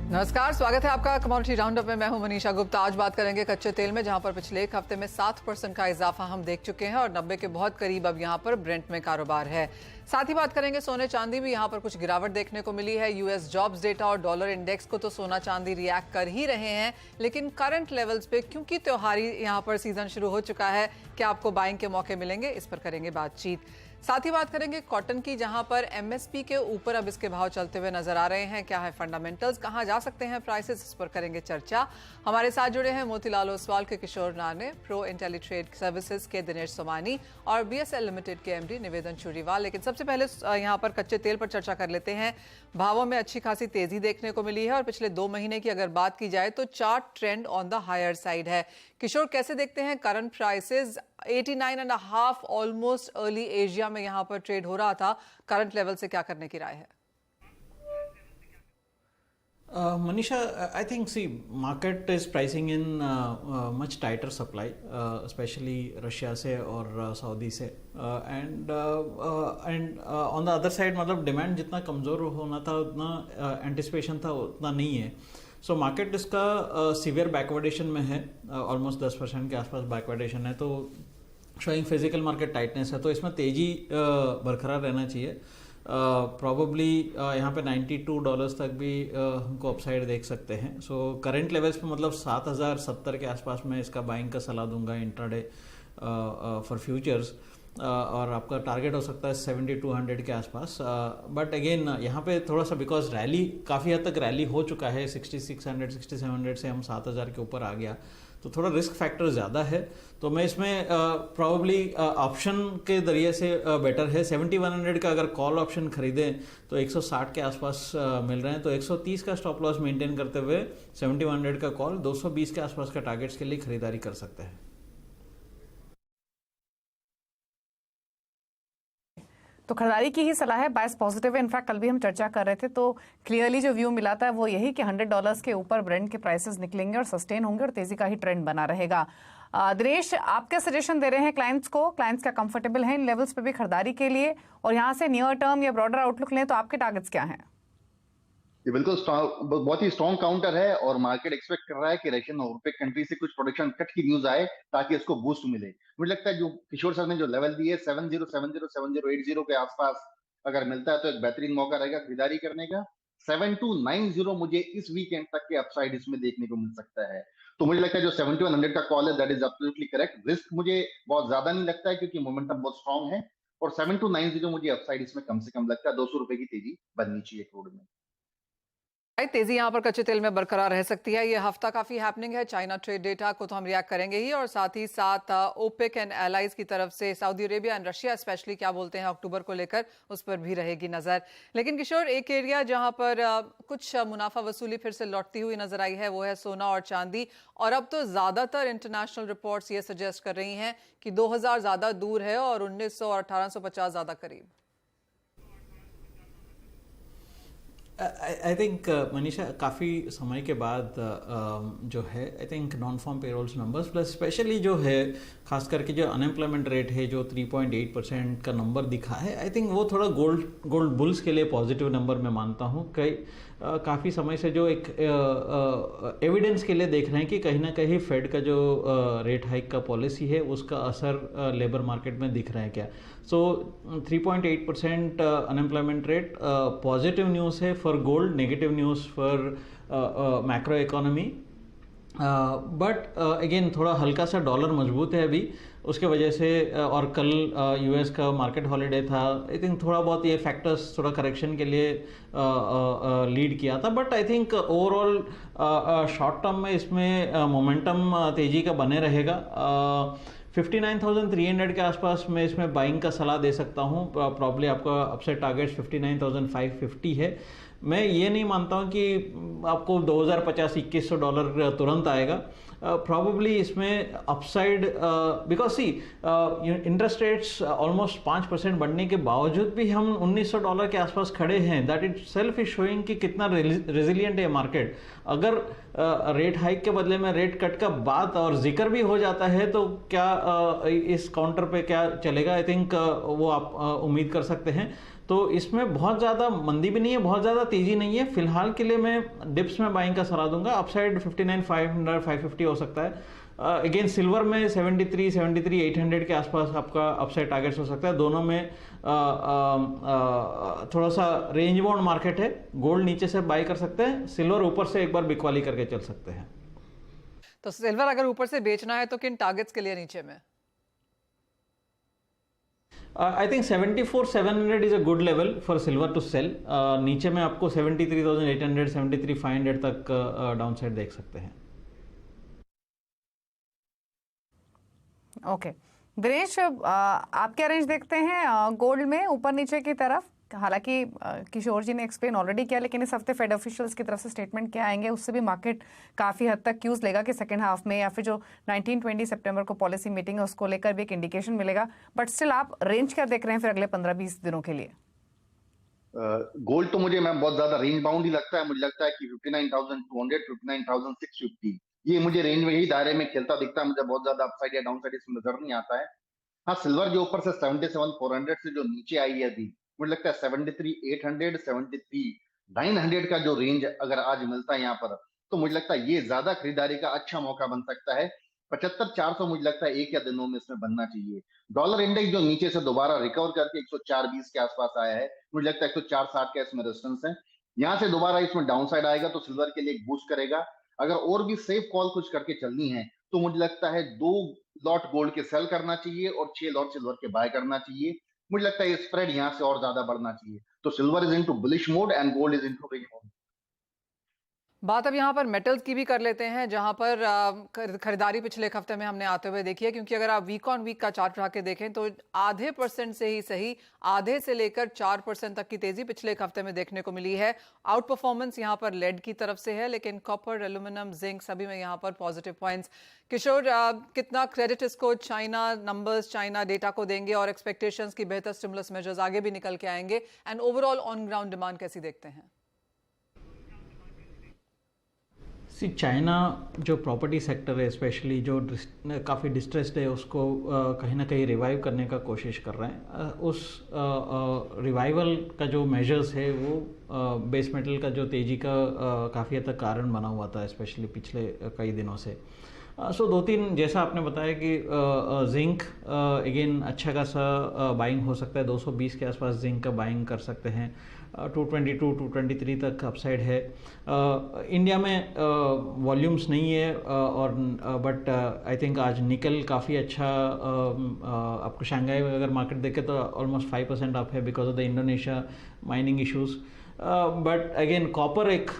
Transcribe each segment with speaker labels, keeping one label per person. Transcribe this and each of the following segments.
Speaker 1: नमस्कार, स्वागत है आपका कमोडिटी राउंडअप में। मैं हूं मनीषा गुप्ता। आज बात करेंगे कच्चे तेल में, जहां पर पिछले एक हफ्ते में 7% का इजाफा हम देख चुके हैं और 90 के बहुत करीब अब यहां पर ब्रेंट में कारोबार है। साथ ही बात करेंगे सोने चांदी भी, यहां पर कुछ गिरावट देखने को मिली है। यूएस जॉब्स डेटा और डॉलर इंडेक्स को तो सोना चांदी रिएक्ट कर ही रहे हैं, लेकिन करंट लेवल्स पे क्योंकि त्योहारी यहां पर सीजन शुरू हो चुका है, क्या आपको बाइंग के मौके मिलेंगे, इस पर करेंगे बातचीत। साथ ही बात करेंगे कॉटन की, जहां पर एमएसपी के ऊपर अब इसके भाव चलते हुए नजर आ रहे हैं। क्या है फंडामेंटल्स, कहां जा सकते हैं प्राइसेस, इस पर करेंगे चर्चा। हमारे साथ जुड़े हैं मोतीलाल ओसवाल के किशोर नाने, प्रो इंटेलीट्रेड सर्विसेज के दिनेश सोमानी और बीएसएल लिमिटेड के एमडी निवेदन चूरीवाल। लेकिन सबसे पहले यहां पर कच्चे तेल पर चर्चा कर लेते हैं। भावों में अच्छी खासी तेजी देखने को मिली है और पिछले 2 महीने की अगर बात की जाए तो chart trend on the higher side है। किशोर, कैसे देखते हैं current prices? 89.5 almost early Asia में यहां पर ट्रेड हो रहा था, करंट लेवल से क्या करने की राय है?
Speaker 2: Manisha, I think market is pricing in much tighter supply, especially Russia से और Saudi से, and on the other side मतलब demand जितना कमज़ोर होना था उतना anticipation था उतना नहीं है। सो मार्केट इसका सीवियर बैकवर्डेशन में है, ऑलमोस्ट 10% के आसपास बैकवर्डेशन है, तो शोइंग फिजिकल मार्केट टाइटनेस है, तो इसमें तेज़ी बरकरार रहना चाहिए। प्रॉबली यहाँ पे $92 तक भी हमको अपसाइड देख सकते हैं। सो करंट लेवल्स पे मतलब 7070 के आसपास मैं इसका बाइंग का सलाह दूंगा इंट्राडे फॉर फ्यूचर्स, और आपका टारगेट हो सकता है 7200 के आसपास। बट अगेन यहाँ पे थोड़ा सा बिकॉज रैली काफ़ी हद तक रैली हो चुका है, 6600 6700 से हम 7000 के ऊपर आ गया, तो थोड़ा रिस्क फैक्टर ज़्यादा है। तो मैं इसमें प्रॉब्ली ऑप्शन के जरिए से बेटर है। 7100 का अगर कॉल ऑप्शन खरीदें तो 160 के आसपास मिल रहे हैं, तो 130 का स्टॉप लॉस मेंटेन करते हुए 7100 का कॉल 220 के आसपास का टारगेट्स के लिए खरीदारी कर सकते हैं।
Speaker 3: तो खरीदारी की ही सलाह है, बायस पॉजिटिव है। इनफैक्ट कल भी हम चर्चा कर रहे थे तो क्लियरली जो व्यू मिला था वो यही कि $100 के ऊपर ब्रेंट के प्राइसेस निकलेंगे और सस्टेन होंगे और तेजी का ही ट्रेंड बना रहेगा। दिनेश, आप क्या सजेशन दे रहे हैं क्लाइंट्स को? क्लाइंट्स क्या कंफर्टेबल हैं इन लेवल्स पे भी खरीदारी के लिए, और यहाँ से नियर टर्म या ब्रॉडर आउटलुक लें तो आपके टारगेट्स क्या हैं?
Speaker 4: ये बिल्कुल बहुत ही स्ट्रॉन्ग काउंटर है और मार्केट एक्सपेक्ट कर रहा है कि रशियन और ओपेक कंट्री से कुछ प्रोडक्शन कट की न्यूज आए ताकि इसको बूस्ट मिले। मुझे लगता है जो किशोर सर ने जो लेवल दिए 7070 के आसपास अगर मिलता है तो एक बेहतरीन मौका रहेगा खरीदारी करने का। 7290 मुझे इस वीकेंड तक के अपसाइड इसमें देखने को मिल सकता है। तो मुझे लगता है जो 7100 का कॉल है that is absolutely correct. Risk मुझे बहुत ज्यादा नहीं लगता है क्योंकि मोमेंटम बहुत स्ट्रॉन्ग है, और 7290 मुझे अपसाइड इसमें कम से कम लगता है। 200 रुपए की तेजी बननी चाहिए क्रूड में।
Speaker 1: तेजी यहां पर कच्चे तेल में बरकरार रह सकती है। ये हफ्ता काफी हैपनिंग है, चाइना ट्रेड डेटा को तो हम रिएक्ट करेंगे ही, और साथ ही साथ ओपेक एंड एलाइज की तरफ से Saudi Arabia and Russia specially क्या बोलते हैं अक्टूबर को लेकर, उस पर भी रहेगी नजर। लेकिन किशोर, एक एरिया जहां पर कुछ मुनाफा वसूली फिर से लौटती हुई नजर आई है वो है सोना और चांदी, और अब तो ज्यादातर इंटरनेशनल रिपोर्ट्स ये सजेस्ट कर रही हैं कि 2000 ज्यादा दूर है और 1900 और 1850 ज्यादा करीब।
Speaker 2: आई थिंक मनीषा काफ़ी समय के बाद जो है I think non farm payrolls numbers plus specially जो है खास करके जो अनएम्प्लॉयमेंट रेट है जो 3.8% का नंबर दिखा है, आई थिंक वो थोड़ा गोल्ड बुल्स के लिए पॉजिटिव नंबर मैं मानता हूँ। काफ़ी समय से जो एक एविडेंस के लिए देख रहे हैं कि कहीं ना कहीं फेड का जो रेट हाइक का पॉलिसी है उसका असर लेबर मार्केट में दिख रहा है क्या। सो 3.8% अनएम्प्लॉयमेंट रेट पॉजिटिव न्यूज़ है for gold, negative news for macro economy. But again थोड़ा हल्का सा डॉलर मजबूत है अभी, उसके वजह से और कल यूएस का मार्केट हॉलीडे था, आई थिंक थोड़ा बहुत ये फैक्टर्स थोड़ा करेक्शन के लिए लीड किया था। But I think overall short term में इसमें मोमेंटम तेजी का बने रहेगा। 59,300 के आसपास मैं इसमें बाइंग का सलाह दे सकता हूँ। प्रॉब्ली आपका अपसेट टारगेट 59,550 है। मैं ये नहीं मानता हूँ कि आपको $2050-2100 तुरंत आएगा। प्रॉबली इसमें upside because see interest rates almost 5% बढ़ने के बावजूद भी हम $1900 के आसपास खड़े हैं। That it self is showing कि कितना रेजिलियंट है मार्केट। अगर रेट हाइक के बदले में रेट कट का बात और जिक्र भी हो जाता है तो क्या इस काउंटर पे क्या चलेगा, आई थिंक वो आप उम्मीद कर सकते हैं। तो इसमें बहुत ज़्यादा मंदी भी नहीं है, बहुत ज़्यादा तेज़ी नहीं है। फिलहाल के लिए मैं डिप्स में बाइंग का सलाह दूंगा। अपसाइड 59,500 550 हो सकता है। अगेन सिल्वर में 73,800 के आसपास आपका अपसाइड टारगेट्स हो सकता है। दोनों में थोड़ा सा रेंज बाउंड मार्केट है। गोल्ड नीचे से बाई कर सकते हैं, सिल्वर ऊपर से एक बार बिकवाली करके चल सकते हैं।
Speaker 1: तो सिल्वर अगर ऊपर से बेचना है तो किन टारगेट्स के लिए नीचे में?
Speaker 2: I think 74,700 is a good level for silver to sell. नीचे में आपको 73,800 73,500 तक डाउन साइड देख सकते हैं।
Speaker 3: ओके दिनेश, आप क्या रेंज देखते हैं गोल्ड में ऊपर नीचे की तरफ? हालांकि किशोर जी ने एक्सप्लेन ऑलरेडी किया, लेकिन इस हफ्ते फेड ऑफिशियल्स की तरफ से स्टेटमेंट क्या आएंगे, उससे भी मार्केट काफ़ी हद तक क्यूज लेगा कि सेकंड हाफ में या फिर जो 19-20 सितंबर को पॉलिसी मीटिंग है उसको लेकर भी एक इंडिकेशन मिलेगा। बट स्टिल आप रेंज क्या देख रहे हैं फिर अगले 15-20 दिनों के लिए?
Speaker 4: गोल्ड तो मुझे मैम बहुत ज्यादा रेंज बाउंड ही लगता है। मुझे लगता है कि 59,200 59,650 ये मुझे रेंज में ही दायरे में खेलता दिखता है। मुझे बहुत ज्यादा अपसाइड या डाउन साइड इसमें नजर नहीं आता है। हाँ, सिल्वर जो ऊपर से 77,400 से जो नीचे आई है अभी, मुझे लगता है 73,800 73,900 का जो रेंज अगर आज मिलता है यहाँ पर, तो मुझे लगता है ये ज्यादा खरीदारी का अच्छा मौका बन सकता है। 75,400 मुझे लगता है एक या दिनों में इसमें बनना चाहिए। डॉलर इंडेक्स जो नीचे से दोबारा रिकवर करके 104.20 के आसपास आया है, मुझे लगता है 104.60 का इसमें रेजिस्टेंस है। यहाँ से दोबारा इसमें डाउन साइड आएगा तो सिल्वर के लिए एक बूस्ट करेगा। अगर और भी सेफ कॉल कुछ करके चलनी है तो मुझे लगता है 2 लॉट गोल्ड के सेल करना चाहिए और 6 लॉट सिल्वर के बाय करना चाहिए। मुझे लगता है स्प्रेड यहाँ से और ज्यादा बढ़ना चाहिए। तो silver is into bullish mode and gold is into range mode.
Speaker 1: बात अब यहाँ पर मेटल्स की भी कर लेते हैं, जहां पर खरीदारी पिछले एक हफ्ते में हमने आते हुए देखी है। क्योंकि अगर आप वीक ऑन वीक का चार्ट उठा के देखें तो आधे % से ही सही, आधे से लेकर 4% तक की तेजी पिछले एक हफ्ते में देखने को मिली है। आउट परफॉर्मेंस यहाँ पर लेड की तरफ से है, लेकिन कॉपर, एल्यूमिनियम, जिंक सभी में यहाँ पर पॉजिटिव पॉइंट्स। किशोर, कितना क्रेडिट इसको चाइना नंबर्स, चाइना डेटा को देंगे और एक्सपेक्टेशंस की बेहतर स्टिमुलस मेजर्स आगे भी निकल के आएंगे, and overall on ground demand कैसी देखते हैं?
Speaker 2: चाइना जो प्रॉपर्टी सेक्टर है स्पेशली जो काफ़ी डिस्ट्रेस्ड है, उसको कहीं ना कहीं रिवाइव करने का कोशिश कर रहे हैं। उस रिवाइवल का जो मेजर्स है वो बेस मेटल का जो तेज़ी का काफ़ी हद तक कारण बना हुआ था, स्पेशली पिछले कई दिनों से। सो 2-3 जैसा आपने बताया कि जिंक अगेन अच्छा खासा बाइंग हो सकता है। 220 के आसपास जिंक का बाइंग कर सकते हैं। 222 223 तक अपसाइड है। इंडिया में वॉल्यूम्स नहीं है और बट आई थिंक आज निकल काफ़ी अच्छा आपको शंघाई में अगर मार्केट देखे तो ऑलमोस्ट 5% अप है because of the Indonesia mining issues. But again copper एक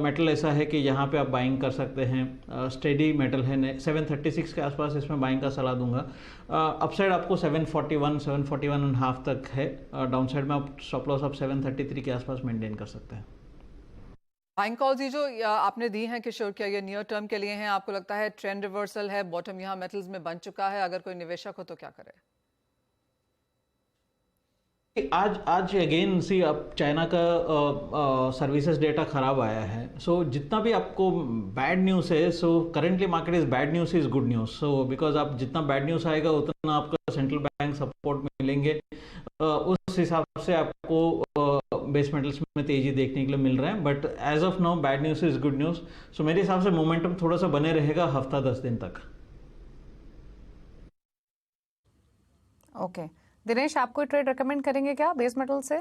Speaker 2: मेटल ऐसा है कि यहाँ पे आप बाइंग कर सकते हैं। स्टेडी मेटल है। 736 के आसपास इसमें बाइंग का सलाह दूंगा। अपसाइड आपको 741 741.5 तक है। डाउन साइड में आप स्टॉप लॉस आप 733 के आसपास मेंटेन कर सकते हैं।
Speaker 1: बाइंग कॉल्स ये जो आपने दी हैं किशोर, क्या ये नियर टर्म के लिए हैं? आपको लगता है ट्रेंड रिवर्सल है, बॉटम यहाँ मेटल्स में बन चुका है? अगर कोई निवेशक हो तो क्या करे?
Speaker 2: आज अगेन सी अब चाइना का सर्विसेज डेटा खराब आया है। सो जितना भी आपको बैड न्यूज़ है, so currently market is bad news is good news. So because आप जितना बैड न्यूज़ आएगा उतना आपका सेंट्रल बैंक सपोर्ट मिलेंगे। उस हिसाब से आपको बेस मेटल्स में तेजी देखने के लिए मिल रहा है। But as of now bad news is good news. So मेरे हिसाब से मोमेंटम थोड़ा सा बने रहेगा हफ्ता 10 दिन तक।
Speaker 3: ओके दिनेश, आप कोई ट्रेड रेकमेंड करेंगे क्या बेस मेटल से?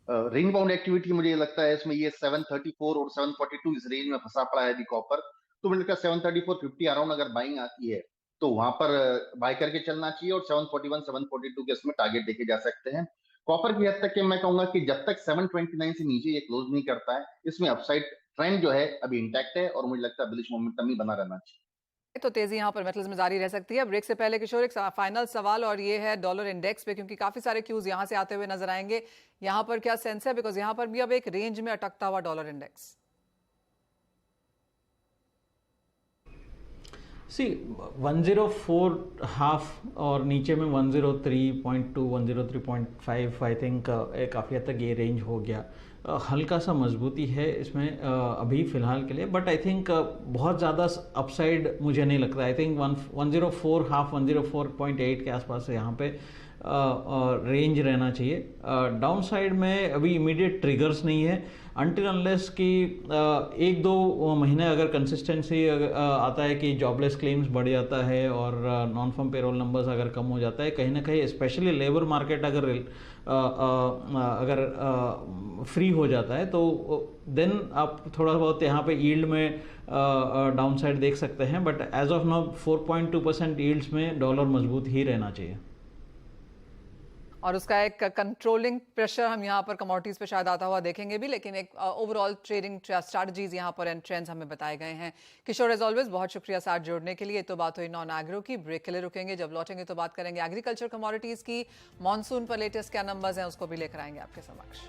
Speaker 4: रिंग बाउंड एक्टिविटी मुझे लगता है इसमें ये 734 और 742 इस रेंज में फंसा पड़ा है अभी कॉपर। तो मुझे लगता है 734.50 अराउंड अगर बाइंग आती है तो वहां पर बाय करके चलना चाहिए और 741 742 के इसमें टारगेट देखे जा सकते हैं। कॉपर की हद तक के मैं कहूंगा कि जब तक 729 से नीचे ये क्लोज नहीं करता है, इसमें अपसाइड ट्रेंड जो है अभी इंटैक्ट है और मुझे लगता है बुलिश मोमेंटम ही बना रहना चाहिए।
Speaker 1: तो तेजी यहाँ पर मेटल्स में जारी रह सकती है। ब्रेक से पहले किशोर एक फाइनल सवाल, और ये है डॉलर इंडेक्स पे, क्योंकि काफी सारे क्यूज यहाँ से आते हुए नजर आएंगे। यहाँ पर क्या सेंस है? बिकॉज यहाँ पर भी अब एक रेंज में अटकता हुआ डॉलर इंडेक्स।
Speaker 2: सी 104.5 और नीचे में 103.2 103.5 आई थिंक काफ़ी हद तक ये रेंज हो गया। हल्का सा मजबूती है इसमें अभी फ़िलहाल के लिए। बट आई थिंक बहुत ज़्यादा अपसाइड मुझे नहीं लगता। आई थिंक 104.5 104.8 के आसपास यहाँ पे रेंज रहना चाहिए। डाउन साइड में अभी इमीडिएट ट्रिगर्स नहीं है अनटिल अनलेस कि एक दो महीने अगर कंसिस्टेंसी आता है कि जॉबलेस क्लेम्स बढ़ जाता है और नॉन फॉर्म पेरोल नंबर्स अगर कम हो जाता है कहीं ना कहीं, स्पेशली लेबर मार्केट अगर फ्री हो जाता है तो देन आप थोड़ा बहुत यहाँ पे यील्ड में डाउन साइड देख सकते हैं। But as of now 4.2% yields में डॉलर मजबूत ही रहना चाहिए।
Speaker 1: और उसका एक कंट्रोलिंग प्रेशर हम यहाँ पर कमोडिटीज पे शायद आता हुआ देखेंगे भी, लेकिन एक ओवरऑल ट्रेडिंग स्ट्रैटेजीज यहाँ पर एंड ट्रेंड्स हमें बताए गए हैं। किशोर एज ऑलवेज बहुत शुक्रिया साथ जोड़ने के लिए। तो बात हुई नॉन एग्रो की, ब्रेक के लिए रुकेंगे, जब लौटेंगे तो बात करेंगे एग्रीकल्चर कमोडिटीज की। मॉनसून पर लेटेस्ट क्या नंबर्स हैं उसको भी लेकर आएंगे आपके समक्ष।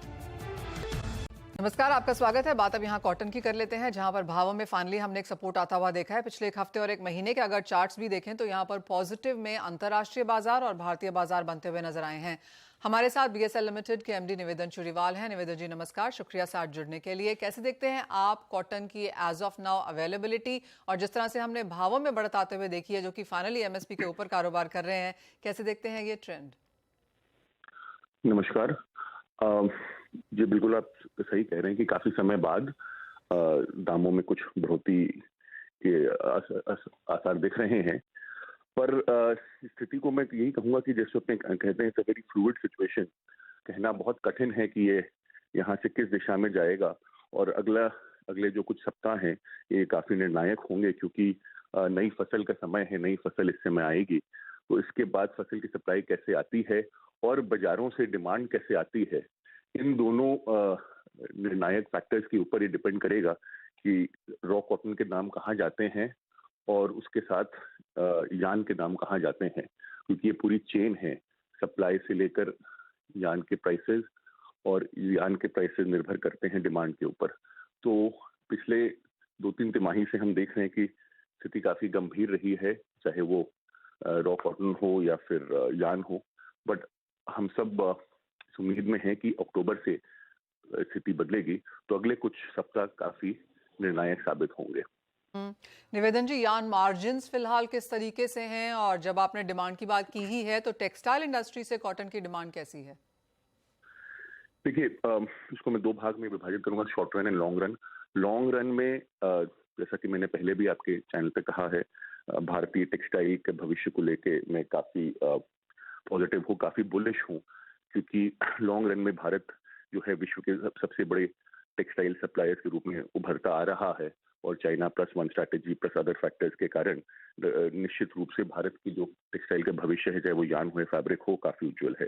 Speaker 1: नमस्कार, आपका स्वागत है। बात अब यहाँ कॉटन की कर लेते हैं, जहां पर भावों में फाइनली हमने एक सपोर्ट आता हुआ देखा है। पिछले एक हफ्ते और एक महीने के अगर चार्ट्स भी देखें तो यहाँ पर पॉजिटिव में अंतर्राष्ट्रीय बाजार और भारतीय बाजार बनते हुए नजर आए हैं। हमारे साथ बीएसएल लिमिटेड के एमडी निवेदन चुरीवाल हैं। निवेदन जी नमस्कार, शुक्रिया साथ जुड़ने के लिए। कैसे देखते हैं आप कॉटन की एज ऑफ नाउ अवेलेबिलिटी, और जिस तरह से हमने भावों में बढ़त आते हुए देखी है जो कि फाइनली एमएसपी के ऊपर कारोबार कर रहे हैं, कैसे देखते हैं ये ट्रेंड?
Speaker 5: नमस्कार जी, बिल्कुल आप सही कह रहे हैं कि काफी समय बाद दामों में कुछ बढ़ोतरी के आसार दिख रहे हैं, पर स्थिति को मैं यही कहूंगा कि जैसे अपने कहते हैं वेरी फ्लूइड सिचुएशन, कहना बहुत कठिन है कि ये यहाँ से किस दिशा में जाएगा। और अगले जो कुछ सप्ताह हैं ये काफी निर्णायक होंगे, क्योंकि नई फसल का समय है, नई फसल इस समय आएगी, तो इसके बाद फसल की सप्लाई कैसे आती है और बाजारों से डिमांड कैसे आती है, इन दोनों निर्णायक फैक्टर्स के ऊपर ये डिपेंड करेगा कि रॉ कॉटन के दाम कहाँ जाते हैं और उसके साथ यार्न के दाम कहाँ जाते हैं, क्योंकि ये पूरी चेन है, सप्लाई से लेकर यार्न के प्राइसेस, और यार्न के प्राइसेस निर्भर करते हैं डिमांड के ऊपर। तो पिछले 2-3 तिमाही से हम देख रहे हैं कि स्थिति काफी गंभीर रही है, चाहे वो रॉ कॉटन हो या फिर यार्न हो। बट हम सब उम्मीद में है कि अक्टूबर से स्थिति बदलेगी, तो अगले कुछ सप्ताह काफी निर्णायक साबित होंगे।
Speaker 1: निवेदन जी, यार्न मार्जिन्स फिलहाल किस तरीके से हैं, और जब आपने डिमांड की बात की ही है तो टेक्सटाइल इंडस्ट्री से कॉटन की डिमांड कैसी है?
Speaker 5: देखिए, इसको मैं 2 भाग में विभाजित करूंगा, short run and long run. Long run में जैसा कि मैंने पहले भी आपके चैनल पे कहा है, भारतीय टेक्सटाइल के भविष्य को लेके मैं काफी पॉजिटिव हूँ, काफी बुलिश हूँ, क्योंकि लॉन्ग रन में भारत जो है विश्व के सबसे बड़े टेक्सटाइल सप्लायर्स के रूप में उभरता आ रहा है, और China plus one strategy plus other factors के कारण निश्चित रूप से भारत की जो टेक्सटाइल का भविष्य है, चाहे वो यार्न हो या फैब्रिक हो, काफी उज्जवल है।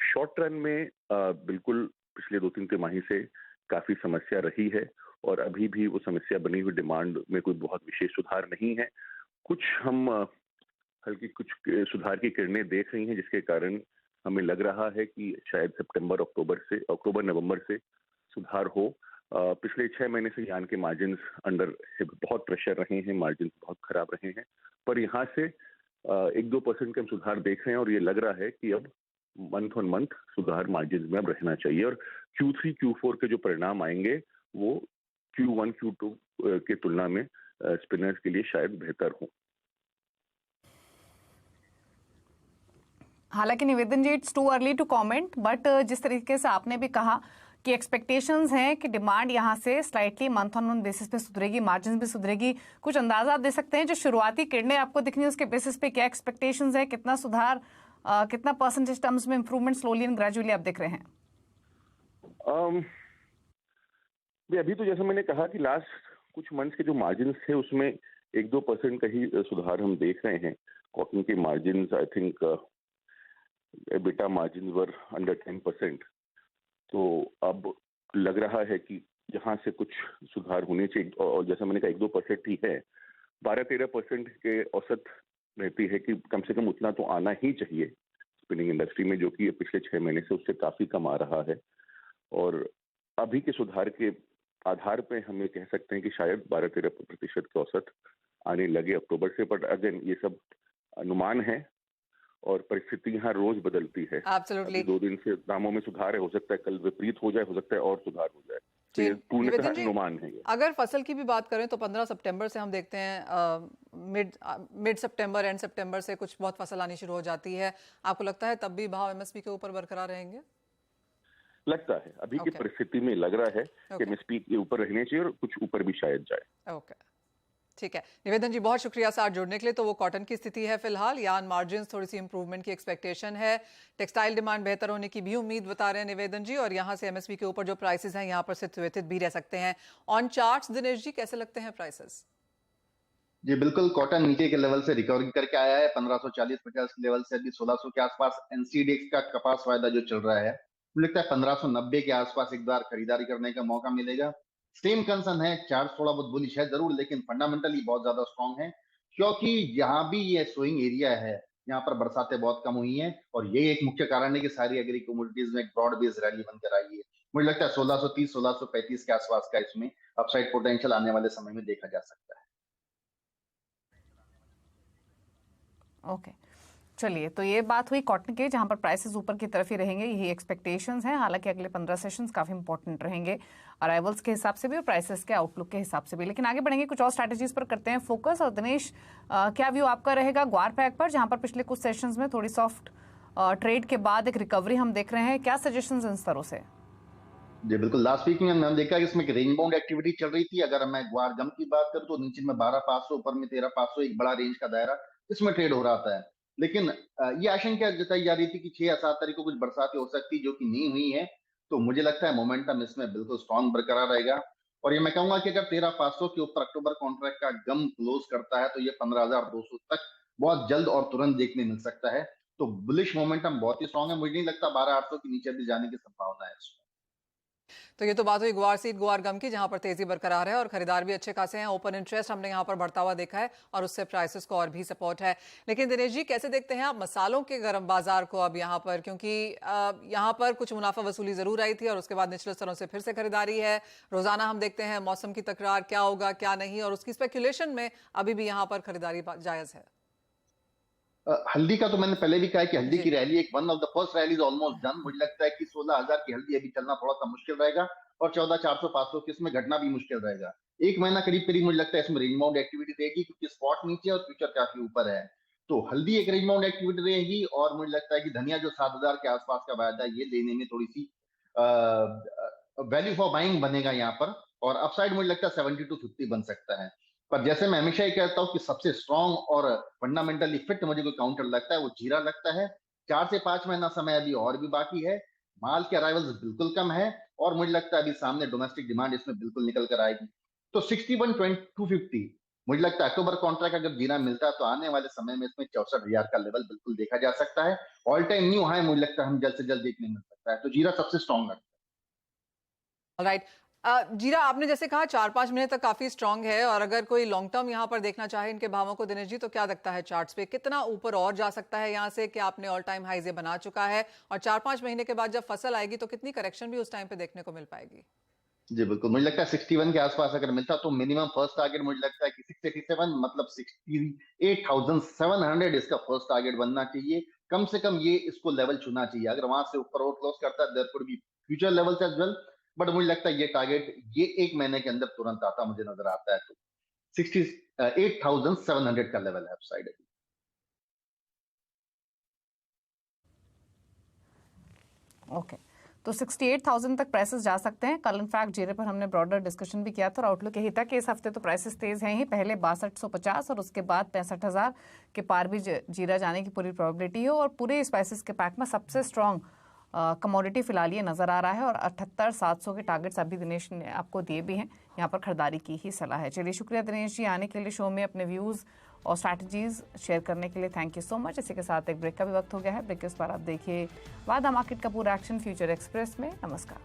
Speaker 5: शॉर्ट रन में बिल्कुल पिछले 2-3 तिमाही से काफी समस्या रही है, और अभी भी वो समस्या बनी हुई, डिमांड में कोई बहुत विशेष सुधार नहीं है। कुछ हम हल्की कुछ सुधार की किरणें देख रही हैं, जिसके कारण हमें लग रहा है कि शायद अक्टूबर नवंबर से सुधार हो। पिछले 6 महीने से यार्न के मार्जिन अंडर बहुत प्रेशर रहे हैं, मार्जिन बहुत खराब रहे हैं, पर यहाँ से 1-2% के हम सुधार देख रहे हैं, और ये लग रहा है कि अब मंथ ऑन मंथ सुधार मार्जिन में अब रहना चाहिए, और Q3 Q4 के जो परिणाम आएंगे वो Q1 Q2 के तुलना में स्पिनर्स के लिए शायद बेहतर हो।
Speaker 3: हालांकि Nivedan ji, it's too early to comment, but जिस तरीके से आपने भी कहा कि एक्सपेक्टेशंस हैं कि डिमांड यहाँ से slightly month on month basis पे सुधरेगी, मार्जिन भी सुधरेगी, कुछ अंदाजा आप दे सकते हैं जो शुरुआती किरणें आपको दिखनी है उसके बेसिस पे क्या एक्सपेक्टेशंस है, कितना सुधार, कितना परसेंटेज टर्म्स में इंप्रूवमेंट स्लोली एंड ग्रेजुअली आप देख रहे हैं?
Speaker 5: अभी तो जैसा मैंने कहा कि लास्ट कुछ मंथ्स के जो मार्जिन थे उसमें 1-2% का ही सुधार हम देख रहे हैं। कॉटन के margin I think EBITDA margin were under 10%, तो अब लग रहा है कि यहाँ से कुछ सुधार होने चाहिए, और जैसा मैंने कहा 1-2% ही है, 12-13% के औसत रहती है कि कम से कम उतना तो आना ही चाहिए स्पिनिंग इंडस्ट्री में, जो कि पिछले 6 महीने से उससे काफी कम आ रहा है। और अभी के सुधार के आधार पे हम ये कह सकते हैं कि शायद 12-13% के औसत आने लगे अक्टूबर से, बट अगेन ये सब अनुमान है और परिस्थिति यहाँ रोज बदलती है।
Speaker 1: 2
Speaker 5: दिन से दामों में सुधार है, हो सकता है कल विपरीत हो जाए, हो सकता है और सुधार हो जाए।
Speaker 1: जी,
Speaker 5: ये पूर्णतः
Speaker 1: निवेदन जी,
Speaker 5: अनुमान है ये।
Speaker 1: अगर फसल की भी बात करें तो 15 सितंबर से हम देखते हैं मिड सितंबर एंड सितंबर से कुछ बहुत फसल आनी शुरू हो जाती है। आपको लगता है तब भी भाव एमएसपी के ऊपर बरकरार रहेंगे?
Speaker 5: लगता है अभी की
Speaker 1: ओके।
Speaker 5: परिस्थिति में लग रहा है कि
Speaker 1: ओके।
Speaker 5: एमएसपी के ऊपर रहने चाहिए और कुछ ऊपर भी शायद जाए।
Speaker 1: ओके, ठीक है। निवेदन जी, बहुत शुक्रिया साथ जुड़ने के लिए। तो वो कॉटन की स्थिति है फिलहाल, यार्न मार्जिन थोड़ी सी इंप्रूवमेंट की एक्सपेक्टेशन है, टेक्सटाइल डिमांड बेहतर होने की भी उम्मीद बता रहे हैं निवेदन जी, और यहाँ से एमएसपी के ऊपर जो प्राइसेस हैं यहाँ पर सिचुएटेड भी रह सकते हैं। ऑन चार्ट्स दिनेश जी, कैसे लगते हैं प्राइसेस?
Speaker 4: जी बिल्कुल, कॉटन नीचे के लेवल से रिकवरी करके आया है 1540-50 के लेवल से अभी 1600 के आसपास। एनसीडीएक्स का कपास वायदा जो चल रहा है, मुझे लगता है 1590 के आसपास एक बार खरीदारी करने का मौका मिलेगा। सेम कंसर्न है, चार्ट थोड़ा बहुत बुलिश है जरूर, लेकिन फंडामेंटली बहुत ज्यादा स्ट्रांग है, क्योंकि यहाँ भी ये सोइंग एरिया है, यहाँ पर बरसातें बहुत कम हुई हैं, और ये एक मुख्य कारण है कि सारी एग्री कमोडिटीज में एक ब्रॉड बेस रैली बनकर आई है। मुझे लगता है 1630-1635 के आसपास का इसमें अपसाइड पोटेंशियल आने वाले समय में देखा जा सकता है।
Speaker 3: ओके, चलिए, तो ये बात हुई कॉटन के, जहां पर प्राइसेस ऊपर की तरफ ही रहेंगे, यही एक्सपेक्टेशंस हैं। हालांकि अगले 15 सेशंस काफी इंपॉर्टेंट रहेंगे अराइवल्स के हिसाब से भी और प्राइसेस के आउटलुक के हिसाब से भी। लेकिन आगे बढ़ेंगे, कुछ और स्ट्रैटेजीज पर करते हैं फोकस। और दिनेश, क्या व्यू आपका रहेगा ग्वार पैक पर, जहां पर पिछले कुछ सेशंस में थोड़ी सॉफ्ट ट्रेड के बाद एक रिकवरी हम देख रहे हैं? क्या सजेशंस इन स्तरों से?
Speaker 4: जी बिल्कुल, लास्ट वीक में हमने देखा कि इसमें रेंज बाउंड एक्टिविटी चल रही थी। अगर मैं ग्वार गम की बात करूं तो नीचे में 12500, ऊपर में 13500, एक बड़ा रेंज का दायरा इसमें ट्रेड हो रहा था। लेकिन ये आशंका जताई जा रही थी कि 6 या 7 तारीख को कुछ बरसातें हो सकती, जो कि नहीं हुई है। तो मुझे लगता है मोमेंटम इसमें बिल्कुल स्ट्रॉन्ग बरकरार रहेगा। और ये मैं कहूंगा कि अगर 13500 के ऊपर अक्टूबर कॉन्ट्रैक्ट का गम क्लोज करता है, तो ये 15200 तक बहुत जल्द और तुरंत देखने मिल सकता है। तो बुलिश मोमेंटम बहुत ही स्ट्रॉन्ग है। मुझे नहीं लगता 12800 के नीचे भी जाने की संभावना है इसमें।
Speaker 1: तो ये तो बात हुई ग्वार सीड ग्वार गम की, जहां पर तेजी बरकरार है और खरीदार भी अच्छे खासे हैं। ओपन इंटरेस्ट हमने यहां पर बढ़ता हुआ देखा है और उससे प्राइसेस को और भी सपोर्ट है। लेकिन दिनेश जी, कैसे देखते हैं आप मसालों के गर्म बाजार को अब यहां पर? क्योंकि यहां पर कुछ मुनाफा वसूली जरूर आई थी और उसके बाद निचले स्तरों से फिर से खरीदारी है। रोजाना हम देखते हैं मौसम की तकरार, क्या होगा क्या नहीं, और उसकी स्पेकुलेशन में अभी भी यहां पर खरीदारी जायज है।
Speaker 4: हल्दी का तो मैंने पहले भी कहा कि हल्दी
Speaker 1: जी।
Speaker 4: की रैली एक one of the first rally almost done. मुझे लगता है कि 16000 की हल्दी अभी चलना थोड़ा सा मुश्किल रहेगा, और 14400-500 की इसमें घटना भी मुश्किल रहेगा। एक महीना करीब करीब मुझे लगता है इसमें रेंज बाउंड एक्टिविटी रहेगी, क्योंकि स्पॉट नीचे और फ्यूचर काफी ऊपर है। तो हल्दी एक रेंज बाउंड एक्टिविटी रहेगी, और मुझे लगता है कि धनिया जो 7000 के आसपास का वायदा, ये लेने में थोड़ी सी वैल्यू फॉर बाइंग बनेगा यहाँ पर। और अपसाइड मुझे लगता है 70 to 50 बन सकता है। पर जैसे मैं हमेशा ही कहता हूँ कि सबसे स्ट्रॉन्ग और फंडामेंटली फिट मुझे कोई काउंटर लगता है, वो जीरा लगता है। 4 से 5 महीना समय अभी और भी बाकी है, माल के अराइवल्स बिल्कुल कम है, और मुझे लगता है अभी सामने डोमेस्टिक डिमांड इसमें बिल्कुल निकल कर आएगी। तो 61-250 मुझे लगता है अक्टूबर कॉन्ट्रैक्ट अगर जीरा मिलता है, तो आने वाले समय में इसमें 64,000 का लेवल बिल्कुल देखा जा सकता है। ऑल टाइम न्यू हाई मुझे लगता है हम जल्द से जल्द देखने मिल सकता है। तो जीरा सबसे स्ट्रॉन्ग लगता है।
Speaker 1: राइट। जीरा, आपने जैसे कहा 4-5 महीने तक काफी स्ट्रांग है, और अगर कोई लॉन्ग टर्म यहाँ पर देखना चाहे इनके भावों को दिनेश जी, तो क्या लगता है चार्ट्स पे कितना ऊपर और जा सकता है यहाँ से? कि आपने ऑल टाइम हाईज बना चुका है, और 4-5 महीने के बाद जब फसल आएगी तो कितनी करेक्शन भी उस टाइम पे देखने को मिल पाएगी?
Speaker 4: जी बिल्कुल, मुझे लगता है 61 के आसपास अगर मिलता तो मिनिमम फर्स्ट टारगेट मुझे लगता है कि 687, मतलब 68,700 इसका फर्स्ट टारगेट बनना चाहिए। कम से कम ये इसको लेवल छूना चाहिए। अगर वहां से ऊपर और क्लोज करता है, there could be future levels as well, but मुझे लगता है ये टारगेट ये एक महीने के अंदर तुरंत आता मुझे नजर आता है। तो 68,700 का लेवल है अपसाइड।
Speaker 3: ओके, तो 68,000 तक प्राइसेस जा सकते हैं। कल इनफैक्ट जीरे पर हमने ब्रॉडर डिस्कशन भी किया था और आउटलुक यही था कि इस हफ्ते तो प्राइसेस तेज हैं ही। पहले 6250 और उसके बाद 65,000 के पार भी जीरा जाने की पूरी प्रोबेबिलिटी है। और पूरे स्पाइसेस के पैक में सबसे स्ट्रॉन्ग कमोडिटी फिलहाल ये नज़र आ रहा है, और 78,700 के टारगेट्स अभी दिनेश ने आपको दिए भी हैं। यहाँ पर खरीदारी की ही सलाह है। चलिए, शुक्रिया दिनेश जी आने के लिए, शो में अपने व्यूज़ और स्ट्रैटेजीज शेयर करने के लिए। Thank you so much. इसी के साथ एक ब्रेक का भी वक्त हो गया है। ब्रेक के इस बार आप देखिए वादा मार्केट का पूरा एक्शन फ्यूचर एक्सप्रेस में। नमस्कार।